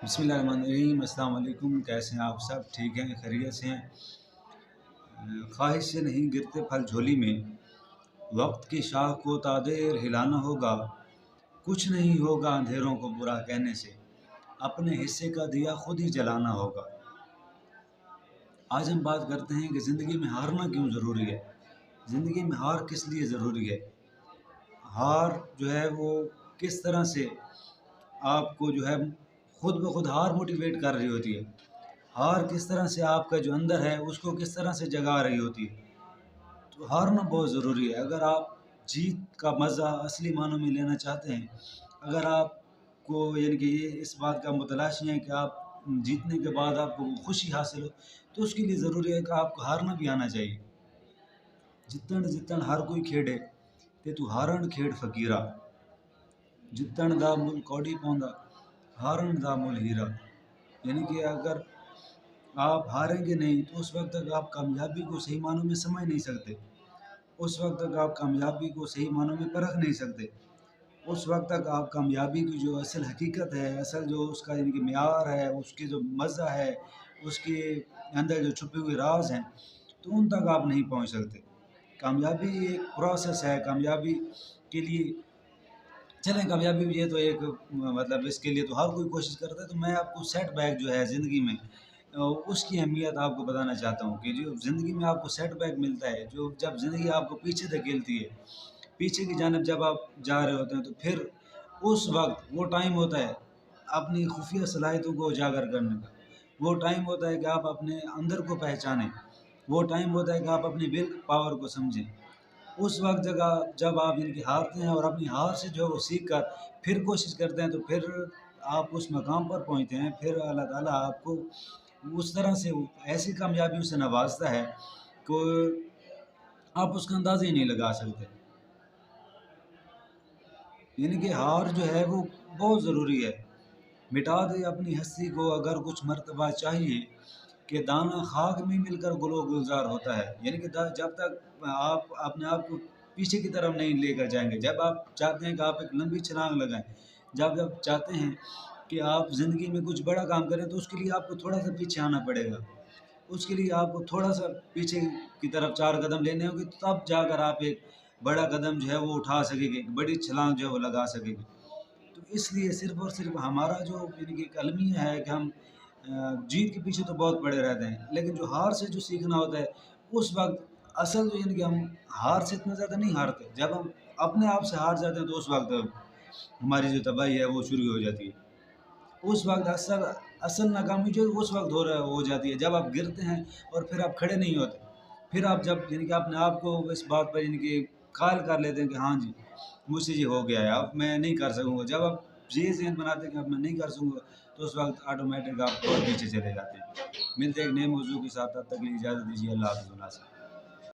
बिस्मिल्लाहिर्रहमानिर्रहीम। अस्सलाम वालेकुम। कैसे हैं आप सब? ठीक हैं, खैरियत से हैं? ख्वाहिश से नहीं गिरते फल झोली में, वक्त की शाख को तादेर हिलाना होगा। कुछ नहीं होगा अंधेरों को बुरा कहने से, अपने हिस्से का दिया खुद ही जलाना होगा। आज हम बात करते हैं कि ज़िंदगी में हारना क्यों ज़रूरी है। ज़िंदगी में हार किस लिए ज़रूरी है। हार जो है वो किस तरह से आपको जो है खुद ब खुद हार मोटिवेट कर रही होती है। हार किस तरह से आपका जो अंदर है उसको किस तरह से जगा रही होती है। तो हारना बहुत ज़रूरी है। अगर आप जीत का मज़ा असली मानों में लेना चाहते हैं, अगर आपको यानी कि ये इस बात का मुतलाशी है कि आप जीतने के बाद आपको खुशी हासिल हो, तो उसके लिए ज़रूरी है कि आपको हारना भी आना चाहिए। जितन जितन हर कोई खेड़े ते तू हारण खेड़ फ़कीरा, जितन दा मुल कौड़ी पौंदा, हारण दा मुल हीरा। यानी कि अगर आप हारेंगे नहीं तो उस वक्त तक आप कामयाबी को सही मानों में समझ नहीं सकते। उस वक्त तक आप कामयाबी को सही मानों में परख नहीं सकते। उस वक्त तक आप कामयाबी की जो असल हकीकत है, असल जो उसका यानी कि मेयार है, उसकी जो मज़ा है, उसके अंदर जो छुपे हुए राज हैं, तो उन तक आप नहीं पहुंच सकते। कामयाबी एक प्रोसेस है। कामयाबी के लिए चलें, कामयाबी भी है तो एक मतलब इसके लिए तो हर कोई कोशिश करता है। तो मैं आपको सेटबैक जो है ज़िंदगी में उसकी अहमियत आपको बताना चाहता हूँ कि जो ज़िंदगी में आपको सेटबैक मिलता है, जो जब ज़िंदगी आपको पीछे धकेलती है, पीछे की जानिब जब आप जा रहे होते हैं, तो फिर उस वक्त वो टाइम होता है अपनी खुफिया सलाहियतों को उजागर करने का। वो टाइम होता है कि आप अपने अंदर को पहचानें। वो टाइम होता है कि आप अपनी विल पावर को समझें। उस वक्त जगह जब आप इनकी हारते हैं और अपनी हार से जो है वो सीख कर फिर कोशिश करते हैं, तो फिर आप उस मकाम पर पहुँचते हैं। फिर अल्लाह ताला आपको उस तरह से ऐसी कामयाबियों से नवाजता है कि आप उसका अंदाज़ा ही नहीं लगा सकते। यानी कि हार जो है वो बहुत ज़रूरी है। मिटा दे अपनी हस्ती को अगर कुछ मर्तबा चाहिए, कि दाना खाक में मिलकर गुलो गुलजार होता है। यानी कि जब तक आप अपने आप को पीछे की तरफ नहीं लेकर जाएंगे, जब आप चाहते हैं कि आप एक लंबी छलांग लगाएं, जब जब चाहते हैं कि आप ज़िंदगी में कुछ बड़ा काम करें, तो उसके लिए आपको थोड़ा सा पीछे आना पड़ेगा। उसके लिए आपको थोड़ा सा पीछे की तरफ 4 कदम लेने होंगे, तब जाकर आप एक बड़ा कदम जो है वो उठा सकेंगे, एक बड़ी छलांग जो है वो लगा सकेंगे। तो इसलिए सिर्फ़ और सिर्फ़ हमारा जो यानी कि एक अलमिया है कि हम जीत के पीछे तो बहुत पड़े रहते हैं, लेकिन जो हार से जो सीखना होता है, उस वक़्त असल जो यानी कि हम हार से इतना ज़्यादा नहीं हारते। जब हम अपने आप से हार जाते हैं, तो उस वक़्त हमारी जो तबाही है वो शुरू हो जाती है। उस वक़्त असल असल नाकामी जो है उस वक़्त हो जाती है जब आप गिरते हैं और फिर आप खड़े नहीं होते। फिर आप जब यानी कि अपने आप को इस बात पर यानी कि कायल कर लेते हैं कि हाँ जी, मुझसे ये हो गया है, अब मैं नहीं कर सकूँगा। जब आप ये ज़हन बनाते हैं कि अब मैं नहीं कर सकूँगा, तो उस वक़्त ऑटोमेटिक आप और पीछे चले जाते हैं। मिलते हैं एक नए मौज़ू के साथ, तब तक के लिए इजाज़त दीजिए। अल्लाह हाफ़िज़।